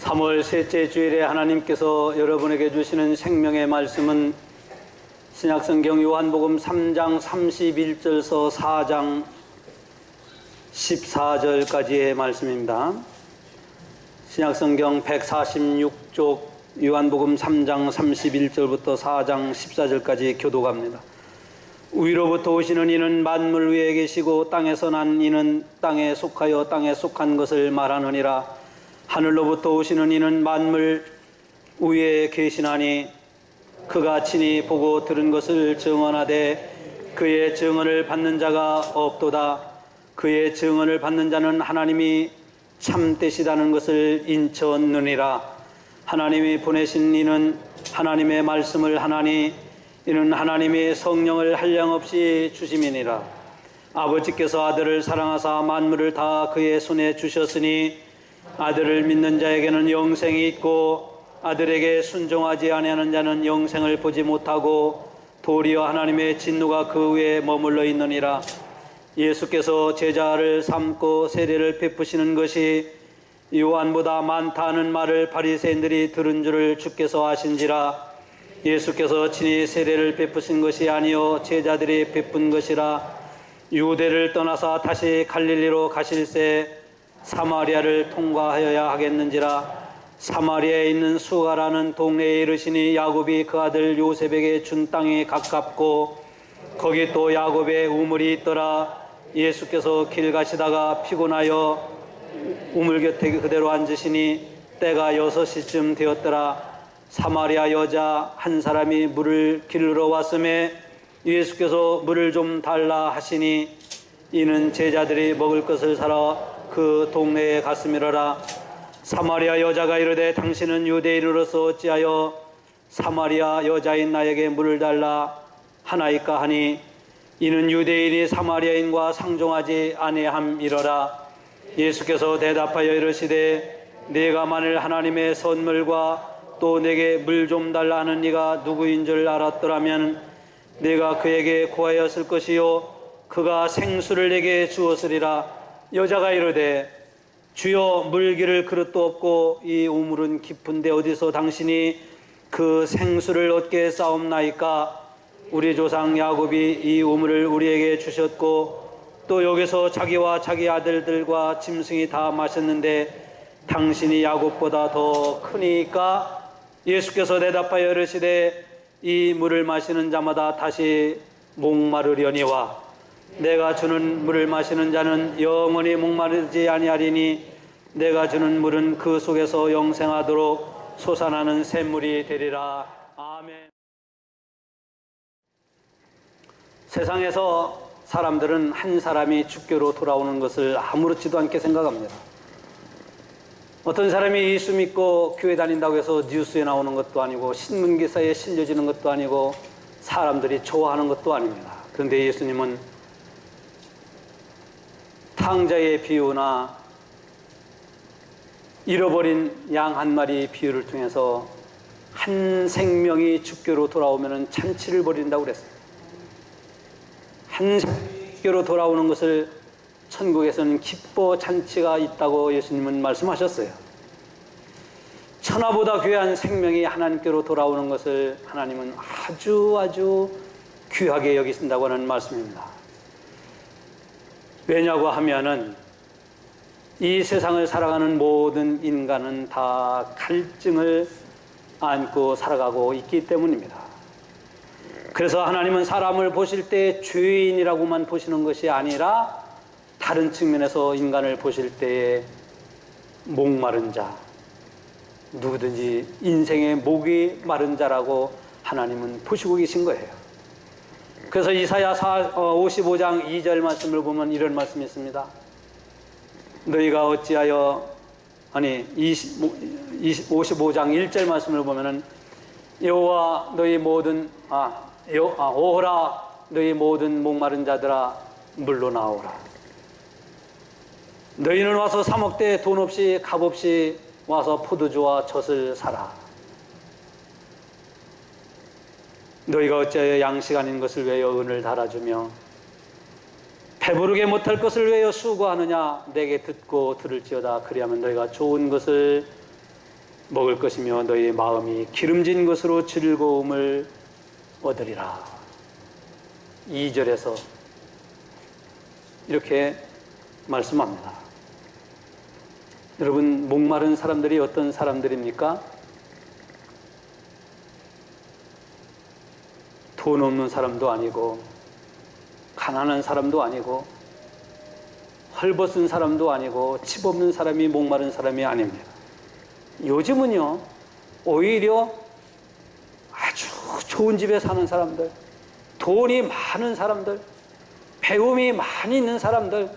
3월 셋째 주일에 하나님께서 여러분에게 주시는 생명의 말씀은 신약성경 요한복음 3장 31절서 4장 14절까지의 말씀입니다. 신약성경 146쪽 요한복음 3장 31절부터 4장 14절까지 교독합니다. 위로부터 오시는 이는 만물 위에 계시고 땅에서 난 이는 땅에 속하여 땅에 속한 것을 말하느니라. 하늘로부터 오시는 이는 만물 위에 계시나니 그가 친히 보고 들은 것을 증언하되 그의 증언을 받는 자가 없도다. 그의 증언을 받는 자는 하나님이 참되시다는 것을 인쳐느니라. 하나님이 보내신 이는 하나님의 말씀을 하나니 이는 하나님이 성령을 한량없이 주심이니라. 아버지께서 아들을 사랑하사 만물을 다 그의 손에 주셨으니 아들을 믿는 자에게는 영생이 있고 아들에게 순종하지 아니하는 자는 영생을 보지 못하고 도리어 하나님의 진노가 그 위에 머물러 있느니라. 예수께서 제자를 삼고 세례를 베푸시는 것이 요한보다 많다는 말을 바리새인들이 들은 줄을 주께서 아신지라. 예수께서 친히 세례를 베푸신 것이 아니요 제자들이 베푼 것이라. 유대를 떠나사 다시 갈릴리로 가실새 사마리아를 통과하여야 하겠는지라. 사마리아에 있는 수가라는 동네에 이르시니 야곱이 그 아들 요셉에게 준 땅이 가깝고 거기 또 야곱의 우물이 있더라. 예수께서 길 가시다가 피곤하여 우물 곁에 그대로 앉으시니 때가 6시쯤 되었더라. 사마리아 여자 한 사람이 물을 기르러 왔음에 예수께서 물을 좀 달라 하시니 이는 제자들이 먹을 것을 사러 그 동네에 갔음이로라. 사마리아 여자가 이르되 당신은 유대인으로서 어찌하여 사마리아 여자인 나에게 물을 달라 하나이까 하니 이는 유대인이 사마리아인과 상종하지 아니함이로라. 예수께서 대답하여 이르시되 네가 만일 하나님의 선물과 또 내게 물 좀 달라 하는 네가 누구인 줄 알았더라면 네가 그에게 구하였을 것이요 그가 생수를 내게 주었으리라. 여자가 이르되 주여 물 기를 그릇도 없고 이 우물은 깊은데 어디서 당신이 그 생수를 얻게 싸움나이까. 우리 조상 야곱이 이 우물을 우리에게 주셨고 또 여기서 자기와 자기 아들들과 짐승이 다 마셨는데 당신이 야곱보다 더 크니까. 예수께서 대답하여 이르시되 이 물을 마시는 자마다 다시 목마르려니와 내가 주는 물을 마시는 자는 영원히 목마르지 아니하리니 내가 주는 물은 그 속에서 영생하도록 솟아나는 샘물이 되리라. 아멘. 세상에서 사람들은 한 사람이 주께로 돌아오는 것을 아무렇지도 않게 생각합니다. 어떤 사람이 예수 믿고 교회 다닌다고 해서 뉴스에 나오는 것도 아니고 신문기사에 실려지는 것도 아니고 사람들이 좋아하는 것도 아닙니다. 그런데 예수님은 탕자의 비유나 잃어버린 양 한 마리 비유를 통해서 한 생명이 주께로 돌아오면 잔치를 벌인다고 그랬어요. 한 생명이 주께로 돌아오는 것을 천국에서는 기뻐 잔치가 있다고 예수님은 말씀하셨어요. 천하보다 귀한 생명이 하나님께로 돌아오는 것을 하나님은 아주 귀하게 여기신다고 하는 말씀입니다. 왜냐고 하면은 이 세상을 살아가는 모든 인간은 다 갈증을 안고 살아가고 있기 때문입니다. 그래서 하나님은 사람을 보실 때 죄인이라고만 보시는 것이 아니라 다른 측면에서 인간을 보실 때에 목마른 자, 누구든지 인생의 목이 마른 자라고 하나님은 보시고 계신 거예요. 그래서 이사야 55장 2절 말씀을 보면 이런 말씀이 있습니다. 너희가 어찌하여 55장 1절 말씀을 보면은 여호와 너희 모든 오호라 너희 모든 목마른 자들아 물로 나오라. 너희는 와서 사 먹되 돈 없이 값 없이 와서 포도주와 젖을 사라. 너희가 어찌하여 양식 아닌 것을 위하여 은을 달아주며 배부르게 못할 것을 위하여 수고하느냐. 내게 듣고 들을지어다. 그리하면 너희가 좋은 것을 먹을 것이며 너희 마음이 기름진 것으로 즐거움을 얻으리라. 2절에서 이렇게 말씀합니다. 여러분, 목마른 사람들이 어떤 사람들입니까? 돈 없는 사람도 아니고 가난한 사람도 아니고 헐벗은 사람도 아니고 집 없는 사람이 목마른 사람이 아닙니다. 요즘은요, 오히려 아주 좋은 집에 사는 사람들, 돈이 많은 사람들, 배움이 많이 있는 사람들,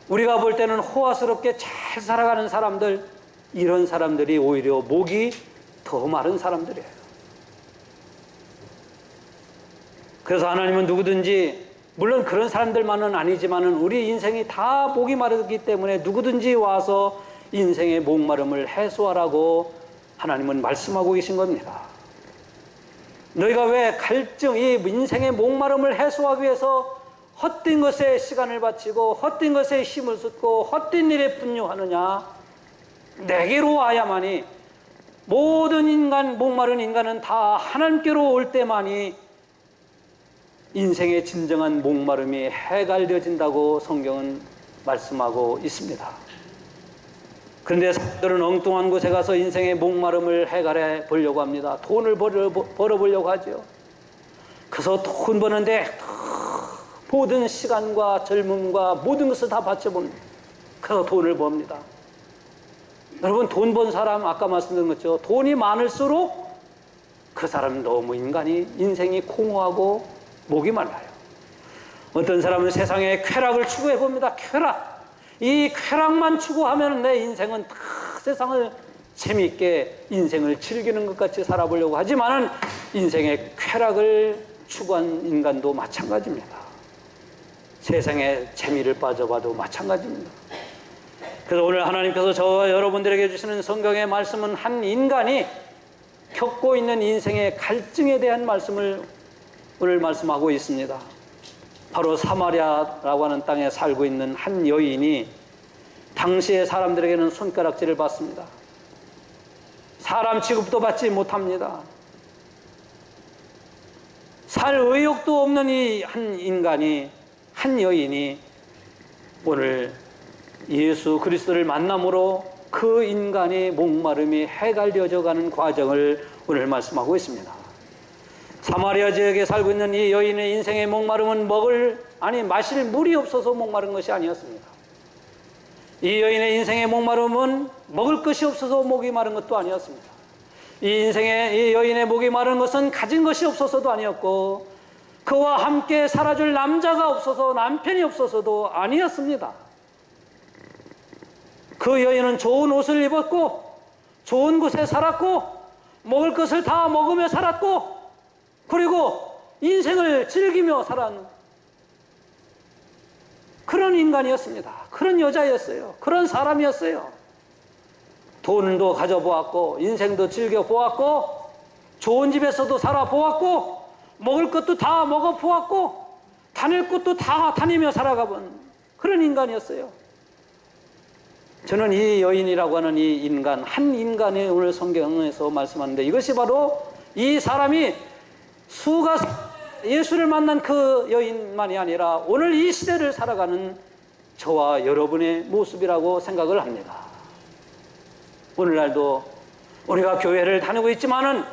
우리가 볼 때는 호화스럽게 잘 살아가는 사람들, 이런 사람들이 오히려 목이 더 마른 사람들이에요. 그래서 하나님은 누구든지, 물론 그런 사람들만은 아니지만은 우리 인생이 다 목이 마르기 때문에 누구든지 와서 인생의 목마름을 해소하라고 하나님은 말씀하고 계신 겁니다. 너희가 왜 갈증, 이 인생의 목마름을 해소하기 위해서 헛된 것에 시간을 바치고 헛된 것에 힘을 쏟고 헛된 일에 분노하느냐? 내게로 와야만이, 모든 인간, 목마른 인간은 다 하나님께로 올 때만이 인생의 진정한 목마름이 해갈되어진다고 성경은 말씀하고 있습니다. 그런데 사람들은 엉뚱한 곳에 가서 인생의 목마름을 해갈해 보려고 합니다. 돈을 벌어보려고 하죠. 그래서 돈 버는데 모든 시간과 젊음과 모든 것을 다 바쳐봅니다. 그래서 돈을 법니다. 여러분, 돈 번 사람, 아까 말씀드린 것처럼 돈이 많을수록 그 사람은 너무 인생이 공허하고 목이 말라요. 어떤 사람은 세상에 쾌락을 추구해 봅니다. 쾌락. 이 쾌락만 추구하면 내 인생은 다 세상을 재미있게 인생을 즐기는 것 같이 살아보려고 하지만은 인생의 쾌락을 추구한 인간도 마찬가지입니다. 세상에 재미를 빠져봐도 마찬가지입니다. 그래서 오늘 하나님께서 저와 여러분들에게 주시는 성경의 말씀은 한 인간이 겪고 있는 인생의 갈증에 대한 말씀을 오늘 말씀하고 있습니다. 바로 사마리아라고 하는 땅에 살고 있는 한 여인이 당시의 사람들에게는 손가락질을 받습니다. 사람 취급도 받지 못합니다. 살 의욕도 없는 이 한 인간이, 한 여인이 오늘 예수 그리스도를 만남으로 그 인간의 목마름이 해갈되어져 가는 과정을 오늘 말씀하고 있습니다. 사마리아 지역에 살고 있는 이 여인의 인생의 목마름은 마실 물이 없어서 목마른 것이 아니었습니다. 이 여인의 인생의 목마름은 먹을 것이 없어서 목이 마른 것도 아니었습니다. 이 여인의 목이 마른 것은 가진 것이 없어서도 아니었고, 그와 함께 살아줄 남자가 없어서, 남편이 없어서도 아니었습니다. 그 여인은 좋은 옷을 입었고 좋은 곳에 살았고 먹을 것을 다 먹으며 살았고, 그리고 인생을 즐기며 살아가는 그런 인간이었습니다. 그런 여자였어요. 그런 사람이었어요. 돈도 가져보았고 인생도 즐겨보았고 좋은 집에서도 살아보았고 먹을 것도 다 먹어보았고 다닐 곳도 다 다니며 살아가본 그런 인간이었어요. 저는 이 여인이라고 하는 이 인간, 한 인간이 오늘 성경에서 말씀하는데, 이것이 바로 이 사람이 예수를 만난 그 여인만이 아니라 오늘 이 시대를 살아가는 저와 여러분의 모습이라고 생각을 합니다. 오늘날도 우리가 교회를 다니고 있지만은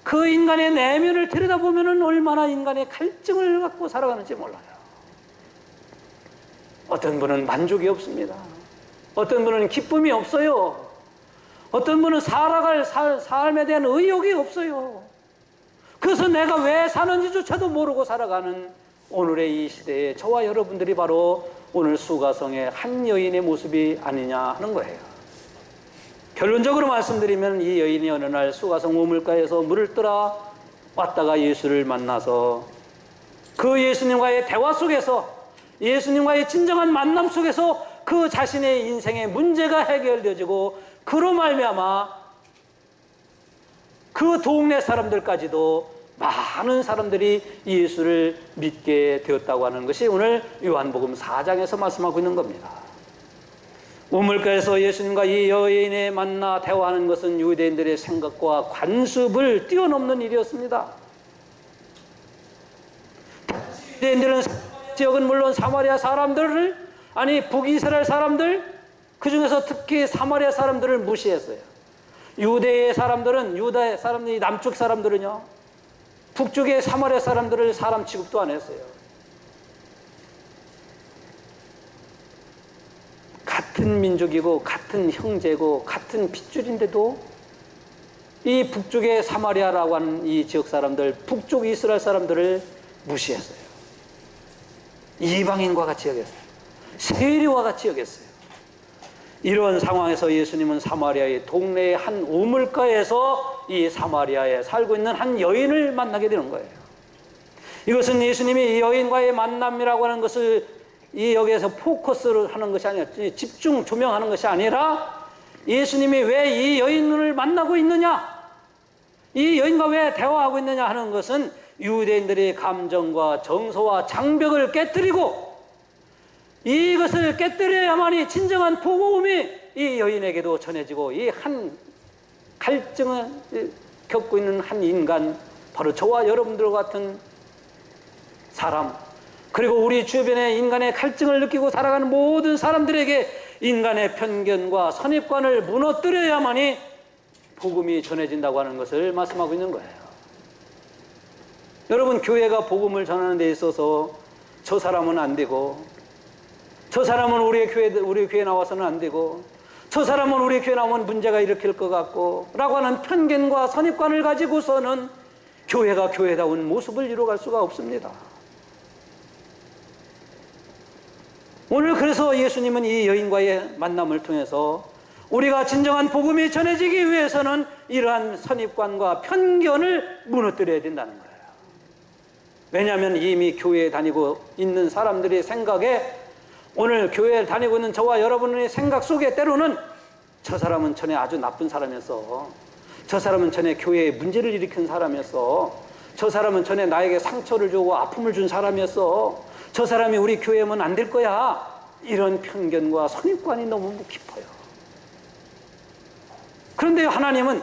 그 인간의 내면을 들여다보면은 얼마나 인간의 갈증을 갖고 살아가는지 몰라요. 어떤 분은 만족이 없습니다. 어떤 분은 기쁨이 없어요. 어떤 분은 살아갈 삶에 대한 의욕이 없어요. 그래서 내가 왜 사는지조차도 모르고 살아가는 오늘의 이 시대에 저와 여러분들이 바로 오늘 수가성의 한 여인의 모습이 아니냐 하는 거예요. 결론적으로 말씀드리면 이 여인이 어느 날 수가성 우물가에서 물을 떠라 왔다가 예수를 만나서 그 예수님과의 대화 속에서, 예수님과의 진정한 만남 속에서 그 자신의 인생의 문제가 해결되어지고 그로 말미암아 그 동네 사람들까지도 많은 사람들이 예수를 믿게 되었다고 하는 것이 오늘 요한복음 4장에서 말씀하고 있는 겁니다. 우물가에서 예수님과 이 여인이 만나 대화하는 것은 유대인들의 생각과 관습을 뛰어넘는 일이었습니다. 유대인들은 지역은 물론 사마리아 사람들을, 아니 북이스라엘 사람들, 그 중에서 특히 사마리아 사람들을 무시했어요. 유대의 사람들은, 유다 사람들이, 남쪽 사람들은요, 북쪽의 사마리아 사람들을 사람 취급도 안 했어요. 같은 민족이고 같은 형제고 같은 핏줄인데도 이 북쪽의 사마리아라고 하는 이 지역 사람들, 북쪽 이스라엘 사람들을 무시했어요. 이방인과 같이 여겼어요. 세리와 같이 여겼어요. 이런 상황에서 예수님은 사마리아의 동네의 한 우물가에서 이 사마리아에 살고 있는 한 여인을 만나게 되는 거예요. 이것은 예수님이 이 여인과의 만남이라고 하는 것을 여기에서 포커스를 하는 것이 아니라 집중 조명하는 것이 아니라 예수님이 왜 이 여인을 만나고 있느냐, 이 여인과 왜 대화하고 있느냐 하는 것은 유대인들의 감정과 정서와 장벽을 깨뜨리고 이것을 깨뜨려야만이 진정한 복음이 이 여인에게도 전해지고, 이 한 갈증을 겪고 있는 한 인간, 바로 저와 여러분들 같은 사람, 그리고 우리 주변에 인간의 갈증을 느끼고 살아가는 모든 사람들에게 인간의 편견과 선입관을 무너뜨려야만이 복음이 전해진다고 하는 것을 말씀하고 있는 거예요. 여러분, 교회가 복음을 전하는 데 있어서 저 사람은 안 되고, 저 사람은 우리 교회 나와서는 안 되고, 저 사람은 우리 교회 나오면 문제가 일으킬 것 같고 라고 하는 편견과 선입관을 가지고서는 교회가 교회다운 모습을 이루어갈 수가 없습니다. 오늘 그래서 예수님은 이 여인과의 만남을 통해서 우리가 진정한 복음이 전해지기 위해서는 이러한 선입관과 편견을 무너뜨려야 된다는 거예요. 왜냐하면 이미 교회에 다니고 있는 사람들의 생각에, 오늘 교회에 다니고 있는 저와 여러분의 생각 속에 때로는 저 사람은 전에 아주 나쁜 사람이었어, 저 사람은 전에 교회에 문제를 일으킨 사람이었어, 저 사람은 전에 나에게 상처를 주고 아픔을 준 사람이었어, 저 사람이 우리 교회에 오면 안 될 거야, 이런 편견과 선입관이 너무 깊어요. 그런데 하나님은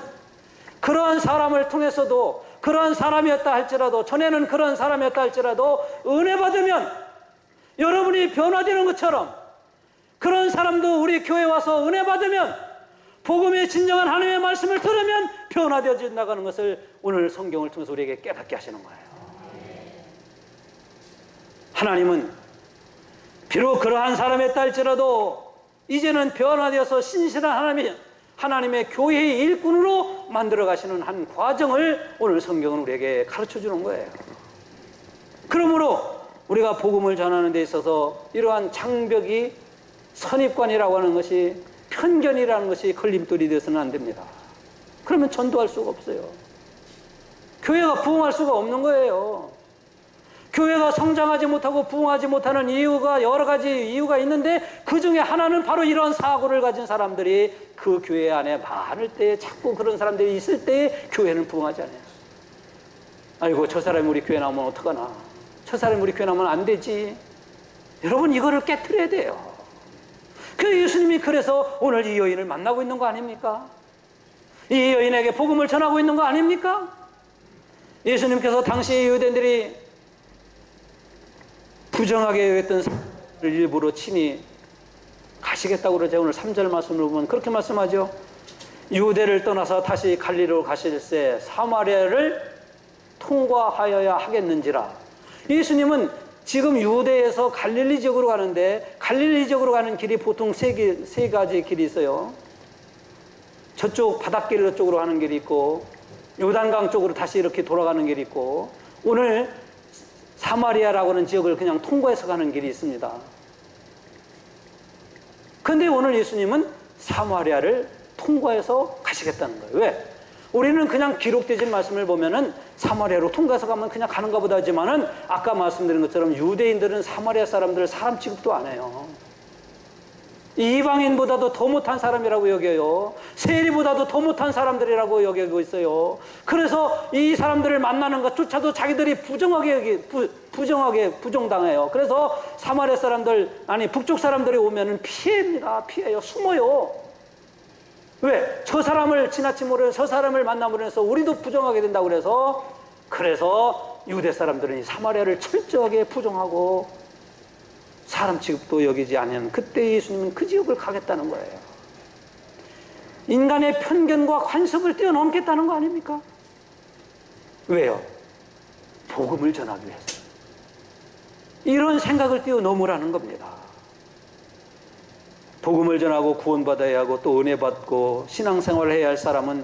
그러한 사람을 통해서도, 그러한 사람이었다 할지라도, 전에는 그런 사람이었다 할지라도 은혜 받으면 여러분이 변화되는 것처럼 그런 사람도 우리 교회에 와서 은혜 받으면, 복음의 진정한 하나님의 말씀을 들으면 변화되어져 나가는 것을 오늘 성경을 통해서 우리에게 깨닫게 하시는 거예요. 하나님은 비록 그러한 사람이었다 할지라도 이제는 변화되어서 신실한 하나님의 교회의 일꾼으로 만들어 가시는 한 과정을 오늘 성경은 우리에게 가르쳐 주는 거예요. 그러므로 우리가 복음을 전하는 데 있어서 이러한 장벽이, 선입관이라고 하는 것이, 편견이라는 것이 걸림돌이 되어서는 안 됩니다. 그러면 전도할 수가 없어요. 교회가 부흥할 수가 없는 거예요. 교회가 성장하지 못하고 부흥하지 못하는 이유가 여러 가지 이유가 있는데, 그 중에 하나는 바로 이런 사고를 가진 사람들이 그 교회 안에 많을 때, 자꾸 그런 사람들이 있을 때 교회는 부흥하지 않아요. 아이고, 저 사람이 우리 교회 나오면 어떡하나, 저 사람이 우리 교회 나오면 안 되지. 여러분, 이거를 깨트려야 돼요. 예수님이 그래서 오늘 이 여인을 만나고 있는 거 아닙니까? 이 여인에게 복음을 전하고 있는 거 아닙니까? 예수님께서 당시 유대인들이 부정하게 여겼던 사람을 일부러 친히 가시겠다고 그러죠. 오늘 3절 말씀을 보면 그렇게 말씀하죠. 유대를 떠나서 다시 갈릴리로 가실새 사마리아를 통과하여야 하겠는지라. 예수님은 지금 유대에서 갈릴리 지역으로 가는데, 갈릴리 지역으로 가는 길이 보통 세 가지 길이 있어요. 저쪽 바닷길 쪽으로 가는 길이 있고, 요단강 쪽으로 다시 이렇게 돌아가는 길이 있고, 오늘 사마리아라고 하는 지역을 그냥 통과해서 가는 길이 있습니다. 그런데 오늘 예수님은 사마리아를 통과해서 가시겠다는 거예요. 왜? 우리는 그냥 기록되진 말씀을 보면은 사마리아로 통과해서 가면 그냥 가는가 보다 하지만은, 아까 말씀드린 것처럼 유대인들은 사마리아 사람들을 사람 취급도 안 해요. 이방인보다도 더 못한 사람이라고 여겨요. 세리보다도 더 못한 사람들이라고 여기고 있어요. 그래서 이 사람들을 만나는 것조차도 자기들이 부정당해요. 그래서 사마리아 사람들, 아니 북쪽 사람들이 오면은 피해요. 숨어요. 왜? 저 사람을 지나치 모르는 저 사람을 만남으로 해서 우리도 부정하게 된다고 그래서 유대 사람들은 이 사마리아를 철저하게 부정하고 사람 취급도 여기지 않으면 그때 예수님은 그 지역을 가겠다는 거예요. 인간의 편견과 관습을 뛰어넘겠다는 거 아닙니까? 왜요? 복음을 전하기 위해서. 이런 생각을 뛰어넘으라는 겁니다. 복음을 전하고 구원받아야 하고 또 은혜 받고 신앙생활을 해야 할 사람은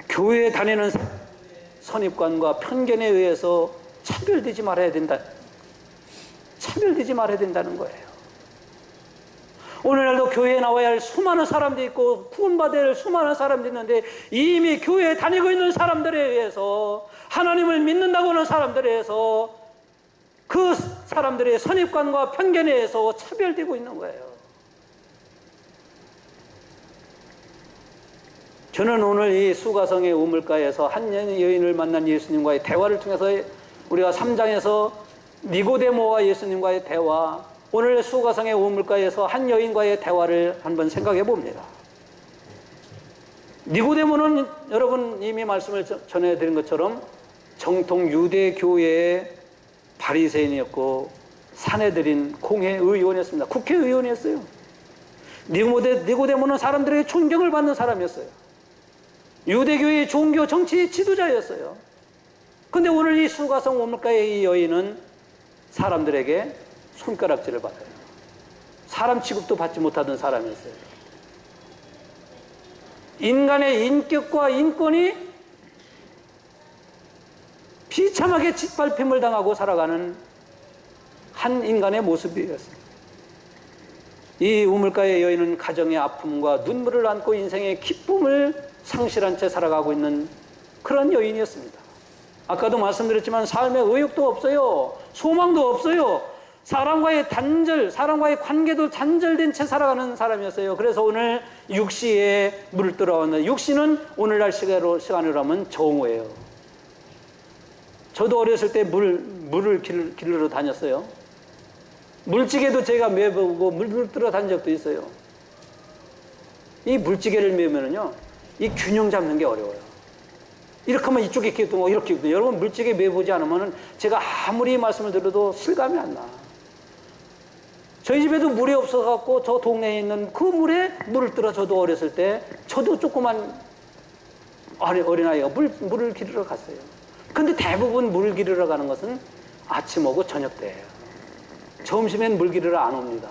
교회에 다니는 선입관과 편견에 의해서 차별되지 말아야 된다는 거예요. 오늘날도 교회에 나와야 할 수많은 사람도 있고 구원받아야 할 수많은 사람도 있는데 이미 교회에 다니고 있는 사람들에 의해서 하나님을 믿는다고 하는 사람들에 의해서 그 사람들의 선입관과 편견에 의해서 차별되고 있는 거예요. 저는 오늘 이 수가성의 우물가에서 한 여인을 만난 예수님과의 대화를 통해서 우리가 3장에서 니고데모와 예수님과의 대화, 오늘 수가성의 우물가에서 한 여인과의 대화를 한번 생각해 봅니다. 니고데모는 여러분 이미 말씀을 전해드린 것처럼 정통 유대교회의 바리새인이었고 사내들인 공회의원이었습니다. 국회의원이었어요. 니고데모는 사람들에게 존경을 받는 사람이었어요. 유대교회의 종교 정치 지도자였어요. 근데 오늘 이 수가성 우물가의 이 여인은 사람들에게 손가락질을 받아요. 사람 취급도 받지 못하던 사람이었어요. 인간의 인격과 인권이 비참하게 짓밟힘을 당하고 살아가는 한 인간의 모습이었습니다. 이 우물가의 여인은 가정의 아픔과 눈물을 안고 인생의 기쁨을 상실한 채 살아가고 있는 그런 여인이었습니다. 아까도 말씀드렸지만 삶에 의욕도 없어요. 소망도 없어요. 사람과의 관계도 단절된 채 살아가는 사람이었어요. 그래서 오늘 육시에 물을 들어왔는데, 육시는 오늘날 시간으로 하면 정오예요. 저도 어렸을 때 물을 길러 다녔어요. 물찌개도 제가 매보고 물을 들어 다닌 적도 있어요. 이 물찌개를 매면은요, 이 균형 잡는 게 어려워요. 이렇게 하면 이쪽에 끼고 이렇게 끼고. 여러분 물찌개 매보지 않으면 제가 아무리 말씀을 드려도 실감이 안 나. 저희 집에도 물이 없어갖고 저 동네에 있는 그 물에 물을 들어 저도 어렸을 때 저도 조그만 어린아이가 물을 기르러 갔어요. 근데 대부분 물 기르러 가는 것은 아침 오고 저녁 때예요. 점심엔 물 기르러 안 옵니다.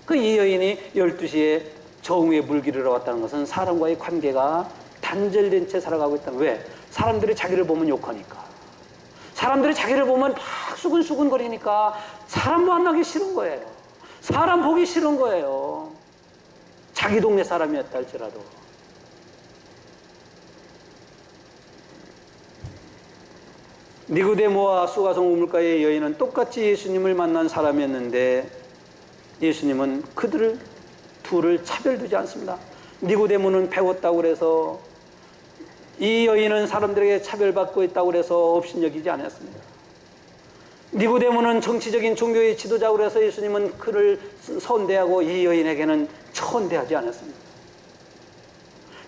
그 이 여인이 12시에 정오에 물 기르러 왔다는 것은 사람과의 관계가 단절된 채 살아가고 있다는. 왜? 사람들이 자기를 보면 욕하니까. 사람들이 자기를 보면 막 수근수근 거리니까 사람 만나기 싫은 거예요. 사람 보기 싫은 거예요. 자기 동네 사람이었다 할지라도. 니고데모와 수가성 우물가의 여인은 똑같이 예수님을 만난 사람이었는데 예수님은 그들을 둘을 차별두지 않습니다. 니고데모는 배웠다고 그래서, 이 여인은 사람들에게 차별받고 있다고 그래서 업신여기지 않았습니다. 니고데모는 정치적인 종교의 지도자고 그래서 예수님은 그를 선대하고 이 여인에게는 천대하지 않았습니다.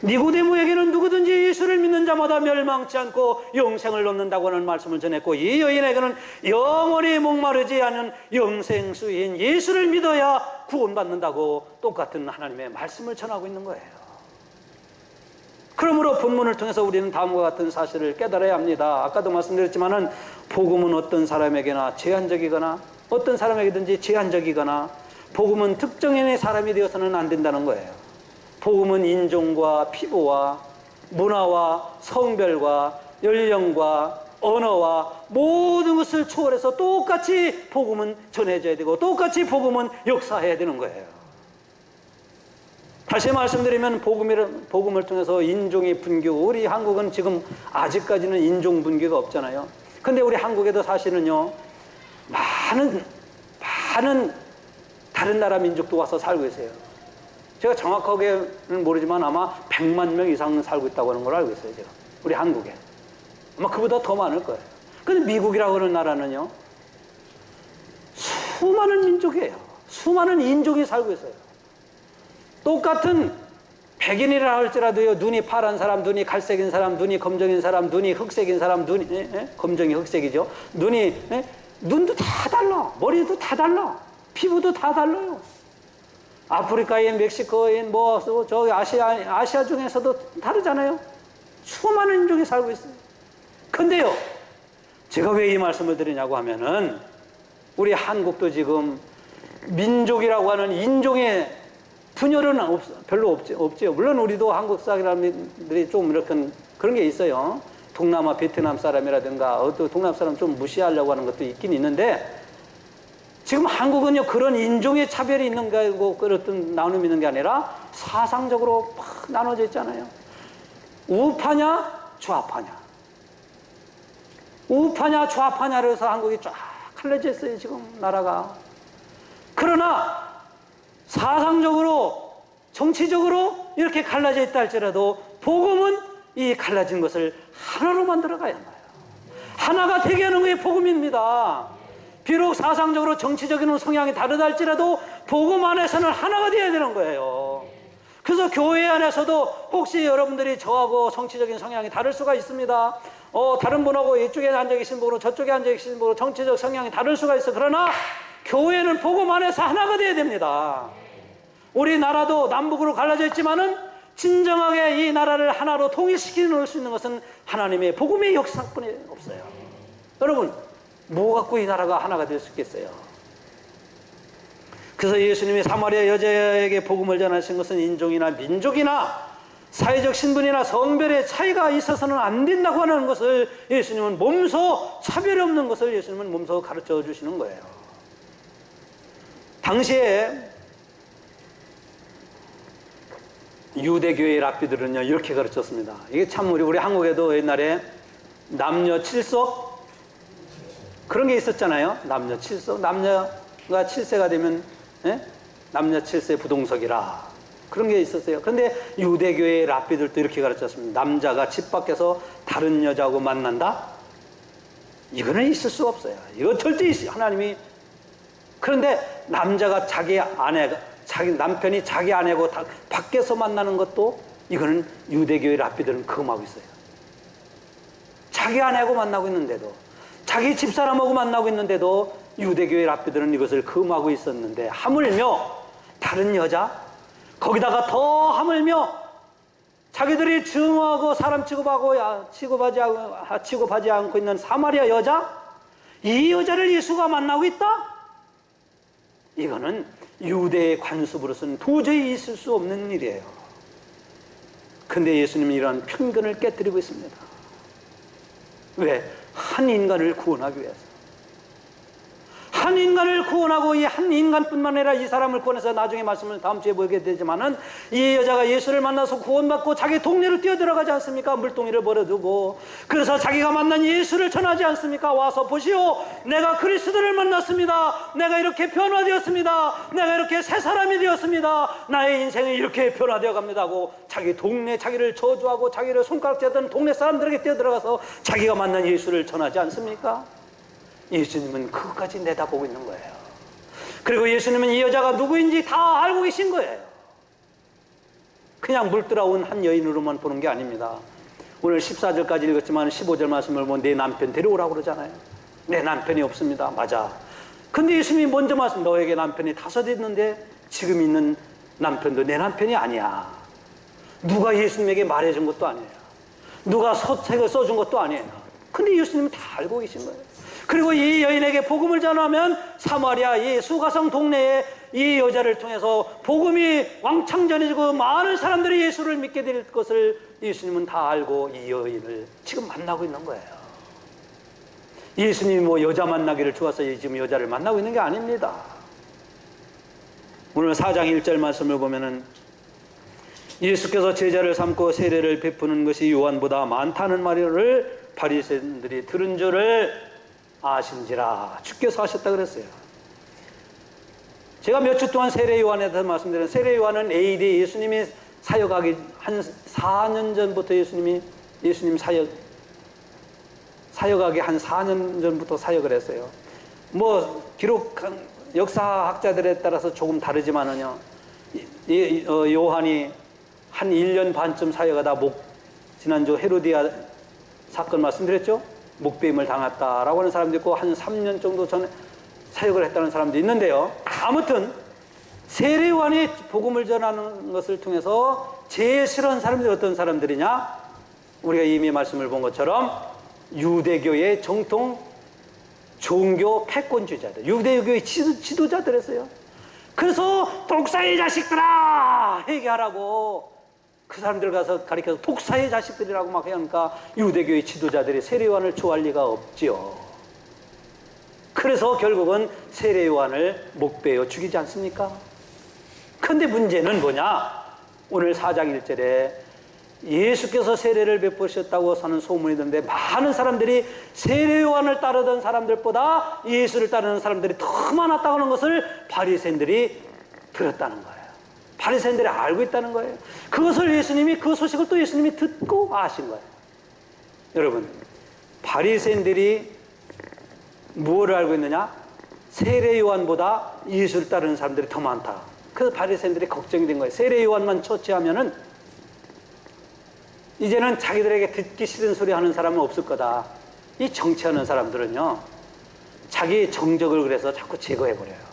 니고데모에게는 누구든지 예수를 믿는 자마다 멸망치 않고 영생을 얻는다고 하는 말씀을 전했고, 이 여인에게는 영원히 목마르지 않은 영생수인 예수를 믿어야 구원받는다고 똑같은 하나님의 말씀을 전하고 있는 거예요. 그러므로 본문을 통해서 우리는 다음과 같은 사실을 깨달아야 합니다. 아까도 말씀드렸지만은 복음은 어떤 사람에게나 제한적이거나 어떤 사람에게든지 제한적이거나 복음은 특정인의 사람이 되어서는 안 된다는 거예요. 복음은 인종과 피부와 문화와 성별과 연령과 언어와 모든 것을 초월해서 똑같이 복음은 전해져야 되고 똑같이 복음은 역사해야 되는 거예요. 다시 말씀드리면 복음을 통해서 인종의 분교, 우리 한국은 지금 아직까지는 인종 분교가 없잖아요. 근데 우리 한국에도 사실은요, 많은 다른 나라 민족도 와서 살고 있어요. 제가 정확하게는 모르지만 아마 100만 명 이상 살고 있다고 하는 걸 알고 있어요. 제가 우리 한국에 아마 그보다 더 많을 거예요. 근데 미국이라고 하는 나라는요, 수많은 민족이에요. 수많은 인종이 살고 있어요. 똑같은 백인이라 할지라도요, 눈이 파란 사람, 눈이 갈색인 사람, 눈이 검정인 사람, 눈이 흑색인 사람, 눈이 검정이 흑색이죠. 눈도 다 달라, 머리도 다 달라, 피부도 다 달라요. 아프리카인, 멕시코인, 저기 아시아 중에서도 다르잖아요. 수많은 인종이 살고 있어요. 근데요, 제가 왜 이 말씀을 드리냐고 하면은, 우리 한국도 지금 민족이라고 하는 인종의 분열은 별로 없죠. 물론 우리도 한국 사람들이 좀 이렇게 그런 게 있어요. 동남아 베트남 사람이라든가 어떤 동남 사람 좀 무시하려고 하는 것도 있긴 있는데, 지금 한국은요, 그런 인종의 차별이 있는 게 아니고 그런 나눔이 있는 게 아니라 사상적으로 막 나눠져 있잖아요. 우파냐 좌파냐, 우파냐 좌파냐로 해서 한국이 쫙 갈라져 있어요, 지금 나라가. 그러나 사상적으로 정치적으로 이렇게 갈라져 있다 할지라도 복음은 이 갈라진 것을 하나로 만들어 가야 해요. 하나가 되게 하는 게 복음입니다. 비록 사상적으로 정치적인 성향이 다르다 할지라도 복음 안에서는 하나가 되어야 되는 거예요. 그래서 교회 안에서도 혹시 여러분들이 저하고 정치적인 성향이 다를 수가 있습니다. 다른 분하고 이쪽에 앉아 계신 분하고 저쪽에 앉아 계신 분하고 정치적 성향이 다를 수가 있어. 그러나 교회는 복음 안에서 하나가 되어야 됩니다. 우리나라도 남북으로 갈라져 있지만은 진정하게 이 나라를 하나로 통일시켜 놓을 수 있는 것은 하나님의 복음의 역사뿐이 없어요. 여러분, 뭐 갖고 이 나라가 하나가 될 수 있겠어요? 그래서 예수님이 사마리아 여자에게 복음을 전하신 것은 인종이나 민족이나 사회적 신분이나 성별의 차이가 있어서는 안 된다고 하는 것을 예수님은 몸소, 차별이 없는 것을 예수님은 몸소 가르쳐 주시는 거예요. 당시에 유대교의 랍비들은요, 이렇게 가르쳤습니다. 이게 참 우리 한국에도 옛날에 남녀 칠석 그런 게 있었잖아요. 남녀 칠석, 남녀가 7세가 되면 남녀 7세 부동석이라 그런 게 있었어요. 그런데 유대교의 랍비들도 이렇게 가르쳤습니다. 남자가 집 밖에서 다른 여자하고 만난다? 이거는 있을 수가 없어요. 이거 절대 하나님이. 그런데 남자가 자기 남편이 자기 아내고 밖에서 만나는 것도 이거는 유대교의 랍비들은 금하고 있어요. 자기 아내하고 만나고 있는데도, 자기 집사람하고 만나고 있는데도 유대교의 랍비들은 이것을 금하고 있었는데, 하물며 다른 여자, 거기다가 더 하물며 자기들이 증오하고 사람 취급하지 않고 있는 사마리아 여자, 이 여자를 예수가 만나고 있다? 이거는 유대의 관습으로서는 도저히 있을 수 없는 일이에요. 근데 예수님은 이러한 편견을 깨뜨리고 있습니다. 왜? 한 인간을 구원하기 위해서. 한 인간을 구원하고 이 한 인간뿐만 아니라 이 사람을 구원해서, 나중에 말씀을 다음 주에 보게 되지만은, 이 여자가 예수를 만나서 구원받고 자기 동네로 뛰어들어가지 않습니까? 물동이를 버려두고. 그래서 자기가 만난 예수를 전하지 않습니까? 와서 보시오, 내가 그리스도를 만났습니다. 내가 이렇게 변화되었습니다. 내가 이렇게 새 사람이 되었습니다. 나의 인생이 이렇게 변화되어 갑니다 하고 자기 동네, 자기를 저주하고 자기를 손가락질하던 동네 사람들에게 뛰어들어가서 자기가 만난 예수를 전하지 않습니까? 예수님은 그것까지 내다보고 있는 거예요. 그리고 예수님은 이 여자가 누구인지 다 알고 계신 거예요. 그냥 물들어온 한 여인으로만 보는 게 아닙니다. 오늘 14절까지 읽었지만 15절 말씀을 보면 내 남편 데려오라고 그러잖아요. 내 남편이 없습니다. 맞아. 근데 예수님이 먼저 말씀, 너에게 남편이 5 있는데 지금 있는 남편도 내 남편이 아니야. 누가 예수님에게 말해준 것도 아니에요. 누가 서책을 써준 것도 아니에요. 근데 예수님은 다 알고 계신 거예요. 그리고 이 여인에게 복음을 전하면 사마리아 이 수가성 동네에 이 여자를 통해서 복음이 왕창 전해지고 많은 사람들이 예수를 믿게 될 것을 예수님은 다 알고 이 여인을 지금 만나고 있는 거예요. 예수님이 뭐 여자 만나기를 좋아서 지금 여자를 만나고 있는 게 아닙니다. 오늘 4장 1절 말씀을 보면은 예수께서 제자를 삼고 세례를 베푸는 것이 요한보다 많다는 말을 바리새인들이 들은 줄을 아신지라. 주께서 하셨다 그랬어요. 제가 몇 주 동안 세례 요한에 대해서 말씀드린 세례 요한은 AD 예수님이 사역하기 한 4년 전부터 예수님 사역하기 한 4년 전부터 사역을 했어요. 뭐 기록한 역사학자들에 따라서 조금 다르지만은요. 요한이 한 1년 반쯤 사역하다 지난주 헤로디아 사건 말씀드렸죠? 목배임을 당했다라고 하는 사람도 있고 한 3년 정도 전에 사역을 했다는 사람도 있는데요. 아무튼 세례 요한이 복음을 전하는 것을 통해서 제일 싫어하는 사람들이 어떤 사람들이냐? 우리가 이미 말씀을 본 것처럼 유대교의 정통 종교 패권주의자들, 유대교의 지도자들이었어요. 그래서 독사의 자식들아 얘기하라고 그 사람들 가서 가리켜서 독사의 자식들이라고 막 하니까 유대교의 지도자들이 세례 요한을 좋아할 리가 없지요. 그래서 결국은 세례 요한을 목베어 죽이지 않습니까? 근데 문제는 뭐냐? 오늘 4장 1절에 예수께서 세례를 베푸셨다고 하는 소문이 있는데 많은 사람들이 세례 요한을 따르던 사람들보다 예수를 따르는 사람들이 더 많았다고 하는 것을 바리새인들이 들었다는 거예요. 바리새인들이 알고 있다는 거예요. 그것을 예수님이, 그 소식을 또 예수님이 듣고 아신 거예요. 여러분, 바리새인들이 무엇을 알고 있느냐? 세례 요한보다 예수를 따르는 사람들이 더 많다. 그래서 바리새인들이 걱정이 된 거예요. 세례 요한만 처치하면은 이제는 자기들에게 듣기 싫은 소리 하는 사람은 없을 거다. 이 정치하는 사람들은요, 자기 정적을 그래서 자꾸 제거해버려요.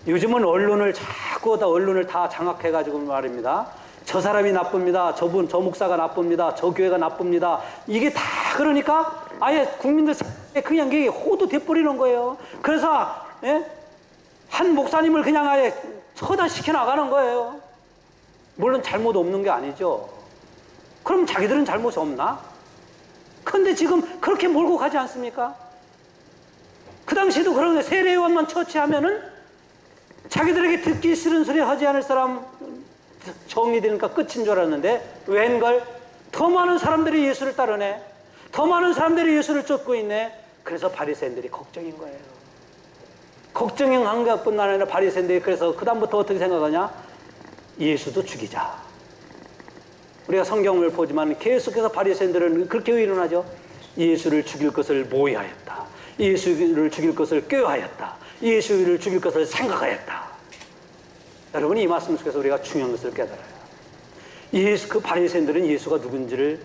요즘은 언론을 다 장악해가지고 말입니다. 저 사람이 나쁩니다. 저 목사가 나쁩니다. 저 교회가 나쁩니다. 이게 다 그러니까 아예 국민들 그냥 이게 호도 돼버리는 거예요. 그래서 한 목사님을 그냥 아예 처단시켜 나가는 거예요. 물론 잘못 없는 게 아니죠. 그럼 자기들은 잘못이 없나? 근데 지금 그렇게 몰고 가지 않습니까? 그 당시에도 그런 거예요. 세례 요한만 처치하면은 자기들에게 듣기 싫은 소리 하지 않을 사람 정리되니까 끝인 줄 알았는데 웬걸? 더 많은 사람들이 예수를 따르네. 더 많은 사람들이 예수를 쫓고 있네. 그래서 바리새인들이 걱정인 거예요. 걱정한 것뿐만 아니라 바리새인들이 그래서 그 다음부터 어떻게 생각하냐? 예수도 죽이자. 우리가 성경을 보지만 계속해서 바리새인들은 그렇게 의논하죠. 예수를 죽일 것을 모의하였다. 예수를 죽일 것을 꾀하였다. 예수를 죽일 것을 생각하였다. 여러분, 이 말씀 속에서 우리가 중요한 것을 깨달아요. 그 바리새인들은 예수가 누군지를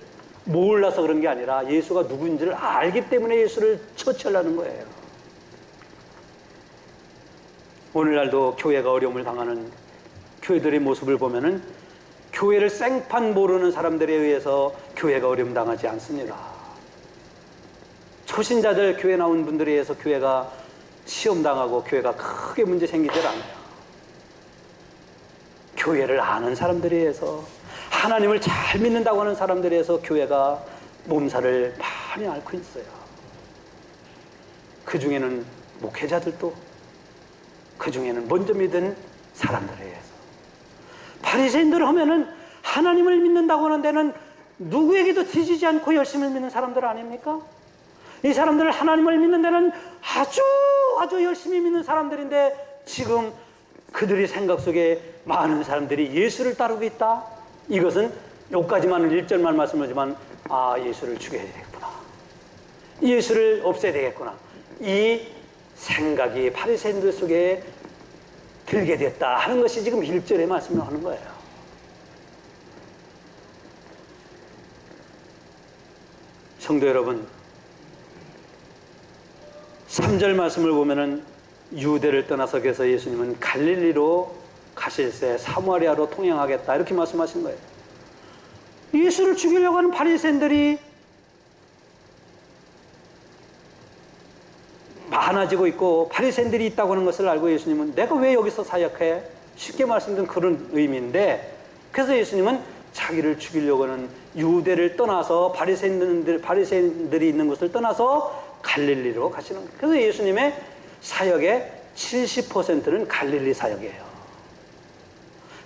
몰라서 그런 게 아니라 예수가 누군지를 알기 때문에 예수를 처치하려는 거예요. 오늘날도 교회가 어려움을 당하는 교회들의 모습을 보면은 교회를 생판 모르는 사람들에 의해서 교회가 어려움 당하지 않습니다. 초신자들 교회 나온 분들에 의해서 교회가 시험당하고 교회가 크게 문제 생기질 않아요. 교회를 아는 사람들에 의해서, 하나님을 잘 믿는다고 하는 사람들에 의해서 교회가 몸살을 많이 앓고 있어요. 그 중에는 목회자들도, 그 중에는 먼저 믿은 사람들에 의해서. 바리새인들 하면은 하나님을 믿는다고 하는 데는 누구에게도 뒤지지 않고 열심히 믿는 사람들 아닙니까? 이 사람들 하나님을 믿는 데는 아주 열심히 믿는 사람들인데 지금 그들의 생각 속에 많은 사람들이 예수를 따르고 있다. 이것은 여기까지만 1절만 말씀하지만 예수를 죽여야 되겠구나. 예수를 없애야 되겠구나. 이 생각이 바리새인들 속에 들게 됐다 하는 것이 지금 1절에 말씀을 하는 거예요. 성도 여러분, 3절 말씀을 보면은 유대를 떠나서 그래서 예수님은 갈릴리로 가실새 사마리아로 통행하겠다 이렇게 말씀하신 거예요. 예수를 죽이려고 하는 바리새인들이 많아지고 있고 바리새인들이 있다고 하는 것을 알고 예수님은 내가 왜 여기서 사역해? 쉽게 말씀드린 그런 의미인데, 그래서 예수님은 자기를 죽이려고 하는 유대를 떠나서 바리새인들이 있는 곳을 떠나서 갈릴리로 가시는 거예요. 그래서 예수님의 사역의 70%는 갈릴리 사역이에요.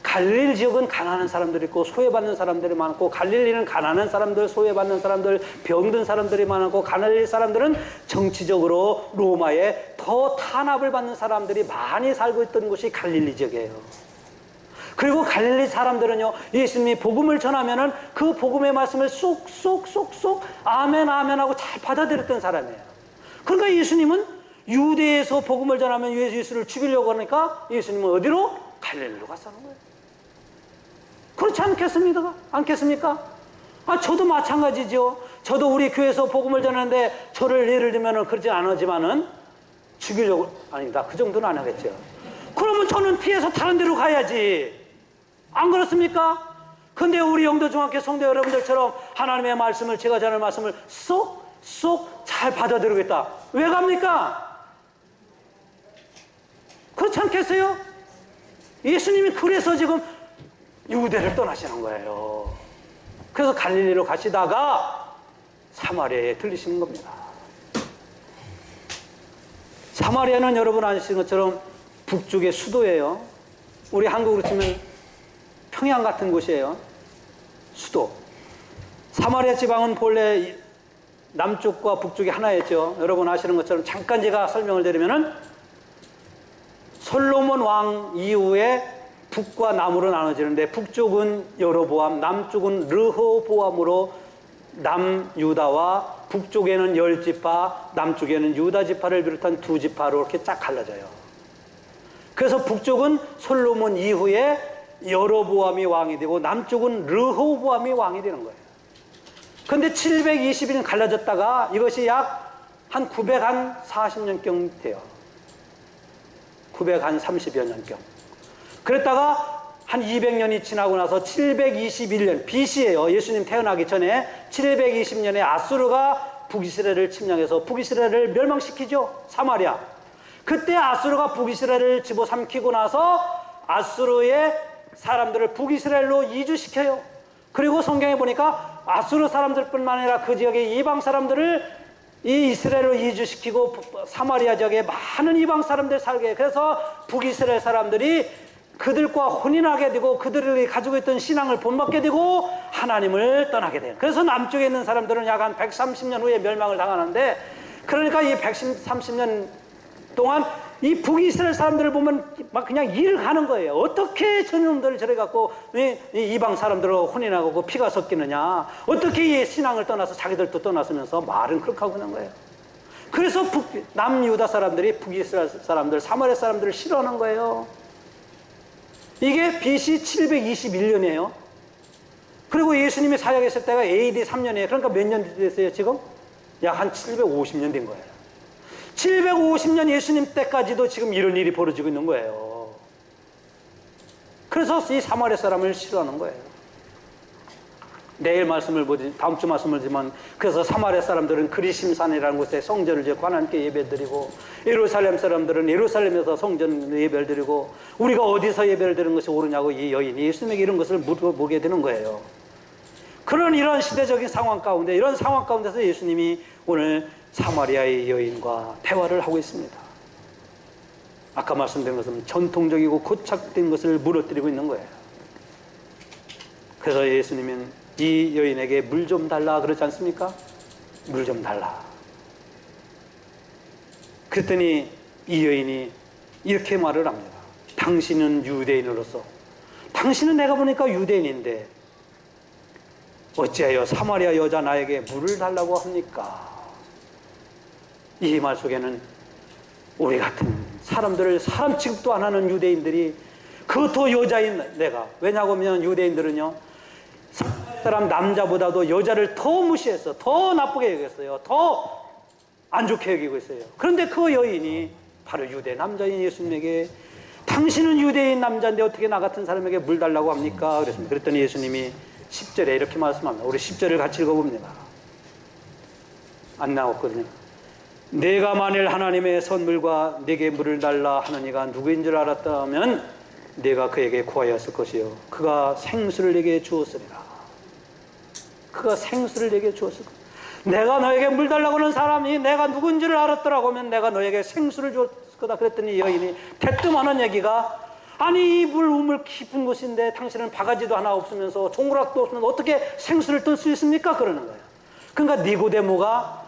갈릴리 지역은 가난한 사람들이 있고 소외받는 사람들이 많고, 갈릴리는 가난한 사람들, 소외받는 사람들, 병든 사람들이 많고, 갈릴리 사람들은 정치적으로 로마에 더 탄압을 받는 사람들이 많이 살고 있던 곳이 갈릴리 지역이에요. 그리고 갈릴리 사람들은요, 예수님이 복음을 전하면은 그 복음의 말씀을 쏙쏙쏙쏙 아멘 아멘 하고 잘 받아들였던 사람이에요. 그러니까 예수님은 유대에서 복음을 전하면 예수를 죽이려고 하니까 예수님은 어디로? 갈릴리로 갔다는 거예요. 그렇지 않겠습니까? 저도 마찬가지죠. 저도 우리 교회에서 복음을 전하는데 저를 예를 들면 그러지 않지만은 죽이려고, 아니다, 그 정도는 안 하겠죠. 그러면 저는 피해서 다른 데로 가야지. 안 그렇습니까? 근데 우리 영도중학교 성도 여러분들처럼 하나님의 말씀을, 제가 전하는 말씀을 쏙쏙 잘 받아들이겠다. 왜 갑니까? 그렇지 않겠어요? 예수님이 그래서 지금 유대를 떠나시는 거예요. 그래서 갈릴리로 가시다가 사마리아에 들리시는 겁니다. 사마리아는 여러분 아시는 것처럼 북쪽의 수도예요. 우리 한국으로 치면 평양 같은 곳이에요. 수도. 사마리아 지방은 본래 남쪽과 북쪽이 하나였죠. 여러분 아시는 것처럼 잠깐 제가 설명을 드리면은 솔로몬 왕 이후에 북과 남으로 나눠지는데, 북쪽은 여로보암, 남쪽은 르호보암으로 남유다와 북쪽에는 10지파, 남쪽에는 유다 지파를 비롯한 2지파로 이렇게 쫙 갈라져요. 그래서 북쪽은 솔로몬 이후에 여로보암이 왕이 되고, 남쪽은 르호보암이 왕이 되는 거예요. 그런데 720년 갈라졌다가 이것이 약 한 940년경 돼요. 930여 년경. 그랬다가 한 200년이 지나고 나서 721년 BC예요. 예수님 태어나기 전에 720년에 아수르가 북이스라엘을 침략해서 북이스라엘을 멸망시키죠. 사마리아. 그때 아수르가 북이스라엘을 집어삼키고 나서 아수르의 사람들을 북이스라엘로 이주시켜요. 그리고 성경에 보니까 아수르 사람들뿐만 아니라 그 지역의 이방 사람들을 이 이스라엘로 이주시키고 사마리아 지역에 많은 이방 사람들 살게 해요. 그래서 북이스라엘 사람들이 그들과 혼인하게 되고 그들이 가지고 있던 신앙을 본받게 되고 하나님을 떠나게 돼요. 그래서 남쪽에 있는 사람들은 약 한 130년 후에 멸망을 당하는데, 그러니까 이 130년 동안 이 북이스라엘 사람들을 보면 막 그냥 일을 하는 거예요. 어떻게 저놈들을 저래 갖고 이방 사람들하고 혼인하고 피가 섞이느냐, 어떻게 이 신앙을 떠나서 자기들도 떠나서면서 말은 그렇게 하고 있는 거예요. 그래서 남유다 사람들이 북이스라엘 사람들, 사마리아 사람들을 싫어하는 거예요. 이게 BC 721년이에요. 그리고 예수님이 사역했을 때가 AD 3년이에요. 그러니까 몇 년 됐어요 지금? 약 한 750년 된 거예요. 750년 예수님 때까지도 지금 이런 일이 벌어지고 있는 거예요. 그래서 이 사마리아 사람을 싫어하는 거예요. 내일 말씀을 보지, 다음 주 말씀을 보지만, 그래서 사마리아 사람들은 그리심산이라는 곳에 성전을 짓고 하나님께 예배드리고, 예루살렘 사람들은 예루살렘에서 성전 예배를 드리고, 우리가 어디서 예배를 드리는 것이 옳으냐고 이 여인이 예수님에게 이런 것을 물어보게 되는 거예요. 그런 이런 시대적인 상황 가운데, 이런 상황 가운데서 예수님이 오늘 사마리아의 여인과 대화를 하고 있습니다. 아까 말씀드린 것은 전통적이고 고착된 것을 무너뜨리고 있는 거예요. 그래서 예수님은 이 여인에게 물 좀 달라 그러지 않습니까? 물 좀 달라. 그랬더니 이 여인이 이렇게 말을 합니다. 당신은 유대인으로서, 당신은 내가 보니까 유대인인데 어찌하여 사마리아 여자 나에게 물을 달라고 합니까? 이 말 속에는 우리 같은 사람들을 사람 취급도 안 하는 유대인들이, 그것도 여자인 내가, 왜냐하면 유대인들은요 사람 남자보다도 여자를 더 무시해서 더 나쁘게 여겼어요. 더 안 좋게 여기고 있어요. 그런데 그 여인이 바로 유대 남자인 예수님에게, 당신은 유대인 남자인데 어떻게 나 같은 사람에게 물 달라고 합니까? 그랬습니다. 그랬더니 예수님이 10절에 이렇게 말씀합니다. 우리 10절을 같이 읽어봅니다. 안 나왔거든요. 내가 만일 하나님의 선물과 내게 물을 달라 하는 이가 누구인 줄 알았다면 내가 그에게 구하였을 것이요 그가 생수를 내게 주었으리라. 그가 생수를 내게 주었을 것이요. 내가 너에게 물 달라고 하는 사람이 내가 누군지를 알았더라고 하면 내가 너에게 생수를 줬을 거다. 그랬더니 여인이 대뜸하는 얘기가, 아니 이 물 우물 깊은 곳인데 당신은 바가지도 하나 없으면서 종구락도 없으면서 어떻게 생수를 뜰 수 있습니까? 그러는 거예요. 그러니까 니고데모가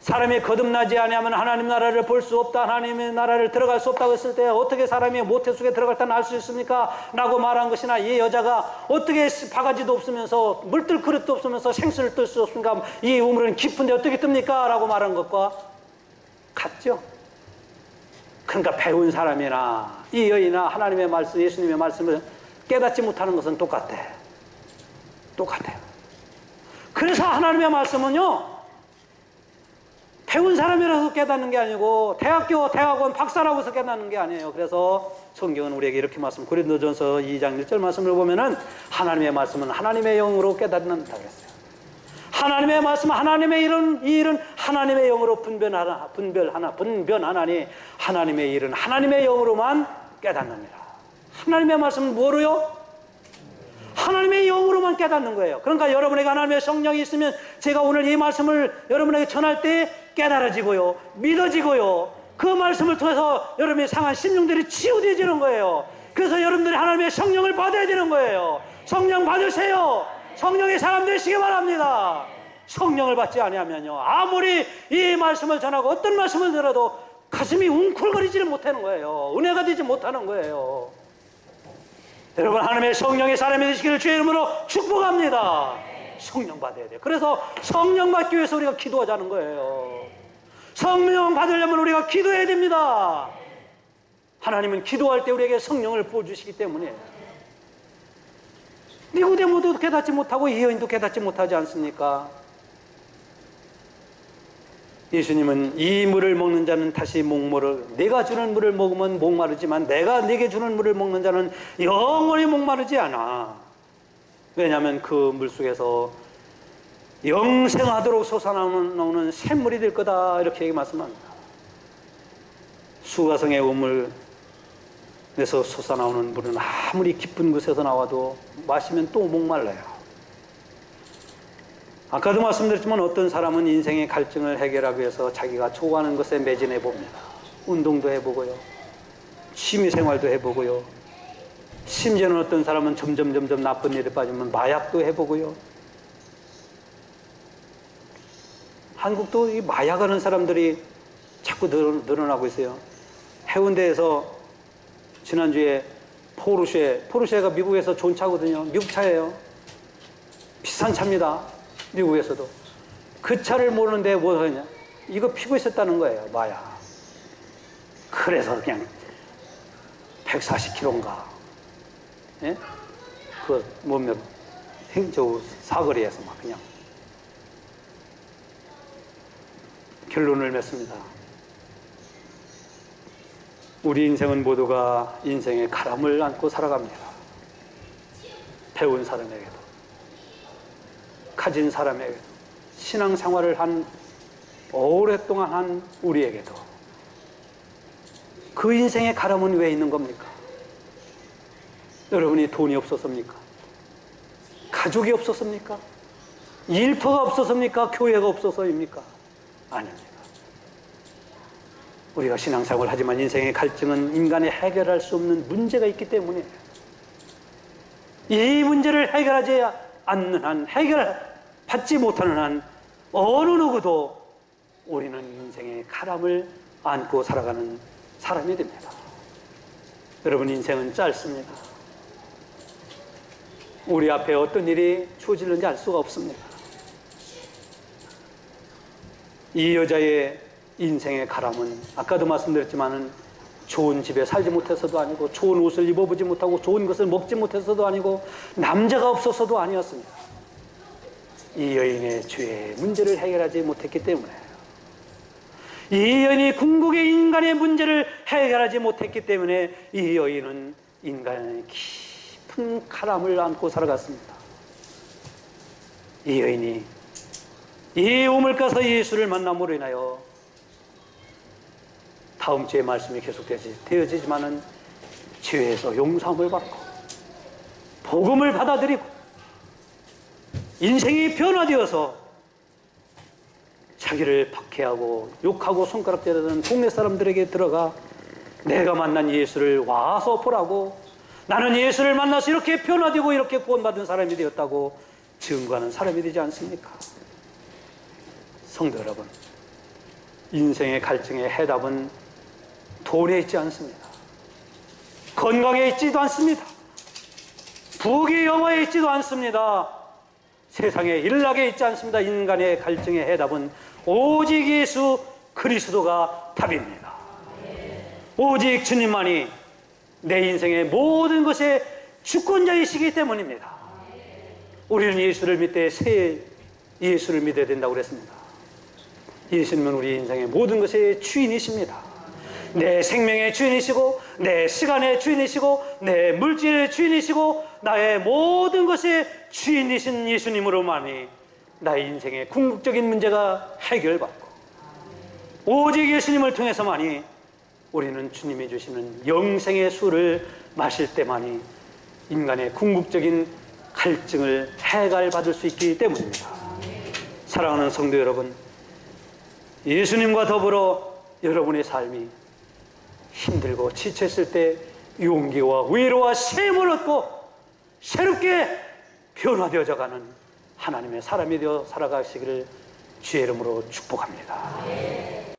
사람이 거듭나지 아니하면 하나님 나라를 볼 수 없다, 하나님의 나라를 들어갈 수 없다고 했을 때 어떻게 사람이 모태속에 들어갈 때 알 수 있습니까? 라고 말한 것이나, 이 여자가 어떻게 바가지도 없으면서 물뜰 그릇도 없으면서 생수를 뜰 수 없습니까? 이 우물은 깊은데 어떻게 뜹니까? 라고 말한 것과 같죠. 그러니까 배운 사람이나 이 여인이나 하나님의 말씀, 예수님의 말씀을 깨닫지 못하는 것은 똑같아. 똑같아요. 그래서 하나님의 말씀은요, 배운 사람이라서 깨닫는 게 아니고 대학교, 대학원 박사라고 해서 깨닫는 게 아니에요. 그래서 성경은 우리에게 이렇게 말씀, 고린도전서 2장 1절 말씀을 보면은 하나님의 말씀은 하나님의 영으로 깨닫는다고 했어요. 하나님의 말씀은 하나님의 이 일은 하나님의 영으로 분별하나니 하나님의 일은 하나님의 영으로만 깨닫느니라. 하나님의 말씀은 뭐로요? 하나님의 영으로만 깨닫는 거예요. 그러니까 여러분에게 하나님의 성령이 있으면 제가 오늘 이 말씀을 여러분에게 전할 때 깨달아지고요, 믿어지고요, 그 말씀을 통해서 여러분의 상한 심령들이 치유되지는 거예요. 그래서 여러분들이 하나님의 성령을 받아야 되는 거예요. 성령 받으세요. 성령의 사람 되시기 바랍니다. 성령을 받지 아니하면요, 아무리 이 말씀을 전하고 어떤 말씀을 들어도 가슴이 웅클거리지를 못하는 거예요. 은혜가 되지 못하는 거예요. 여러분, 하나님의 성령의 사람이 되시기를 주의 이름으로 축복합니다. 성령 받아야 돼요. 그래서 성령 받기 위해서 우리가 기도하자는 거예요. 성령 받으려면 우리가 기도해야 됩니다. 하나님은 기도할 때 우리에게 성령을 부어주시기 때문에. 니고데모도 깨닫지 못하고 이 여인도 깨닫지 못하지 않습니까? 예수님은 이 물을 먹는 자는 다시 목마르, 내가 주는 물을 먹으면 목마르지만 내가 네게 주는 물을 먹는 자는 영원히 목마르지 않아. 왜냐하면 그 물속에서 영생하도록 솟아나오는 샘물이 될 거다, 이렇게 말씀합니다. 수가성의 우물에서 솟아나오는 물은 아무리 깊은 곳에서 나와도 마시면 또 목말라요. 아까도 말씀드렸지만 어떤 사람은 인생의 갈증을 해결하기 위해서 자기가 좋아하는 것에 매진해 봅니다. 운동도 해보고요, 취미생활도 해보고요, 심지어는 어떤 사람은 점점 나쁜 일에 빠지면 마약도 해보고요. 한국도 이 마약하는 사람들이 자꾸 늘어나고 있어요. 해운대에서 지난주에 포르쉐가 미국에서 좋은 차거든요. 미국 차예요. 비싼 차입니다. 미국에서도. 그 차를 모르는데 뭐 하냐? 이거 피고 있었다는 거예요, 마약. 그래서 그냥 140km인가, 예? 그 뭐몇 사거리에서 막 그냥 결론을 맺습니다. 우리 인생은 모두가 인생의 가람을 안고 살아갑니다. 배운 사람에게도, 가진 사람에게도, 신앙생활을 오랫동안 한 우리에게도. 그 인생의 가람은 왜 있는 겁니까? 여러분이 돈이 없어서입니까? 가족이 없어서입니까? 일터가 없어서입니까? 교회가 없어서입니까? 아닙니다. 우리가 신앙생활을 하지만 인생의 갈증은 인간이 해결할 수 없는 문제가 있기 때문에, 이 문제를 해결하지 않는 한, 해결받지 못하는 한 어느 누구도 우리는 인생의 가람을 안고 살아가는 사람이 됩니다. 여러분, 인생은 짧습니다. 우리 앞에 어떤 일이 주어질는지 알 수가 없습니다. 이 여자의 인생의 가람은 아까도 말씀드렸지만은 좋은 집에 살지 못해서도 아니고, 좋은 옷을 입어보지 못하고, 좋은 것을 먹지 못해서도 아니고, 남자가 없어서도 아니었습니다. 이 여인의 죄의 문제를 해결하지 못했기 때문에, 이 여인이 궁극의 인간의 문제를 해결하지 못했기 때문에 이 여인은 인간의 깊은 가람을 안고 살아갔습니다. 이 여인이 이 우물가서 예수를 만남으로 인하여, 다음 주에 말씀이 계속되어지지만은 죄에서 용서함을 받고 복음을 받아들이고 인생이 변화되어서 자기를 박해하고 욕하고 손가락질하는 동네 사람들에게 들어가 내가 만난 예수를 와서 보라고 나는 예수를 만나서 이렇게 변화되고 이렇게 구원받은 사람이 되었다고 증거하는 사람이 되지 않습니까? 성도 여러분, 인생의 갈증의 해답은 돈에 있지 않습니다. 건강에 있지도 않습니다. 부귀 영화에 있지도 않습니다. 세상의 일락에 있지 않습니다. 인간의 갈증의 해답은 오직 예수 그리스도가 답입니다. 오직 주님만이 내 인생의 모든 것의 주권자이시기 때문입니다. 우리는 예수를 믿되 새 예수를 믿어야 된다고 그랬습니다. 예수님은 우리 인생의 모든 것의 주인이십니다. 내 생명의 주인이시고, 내 시간의 주인이시고, 내 물질의 주인이시고, 나의 모든 것의 주인이신 예수님으로만이 나의 인생의 궁극적인 문제가 해결받고, 오직 예수님을 통해서만이 우리는 주님이 주시는 영생의 술을 마실 때만이 인간의 궁극적인 갈증을 해결받을 수 있기 때문입니다. 사랑하는 성도 여러분, 예수님과 더불어 여러분의 삶이 힘들고 지쳤을 때 용기와 위로와 쉼을 얻고 새롭게 변화되어져 가는 하나님의 사람이 되어 살아가시기를 주의 이름으로 축복합니다.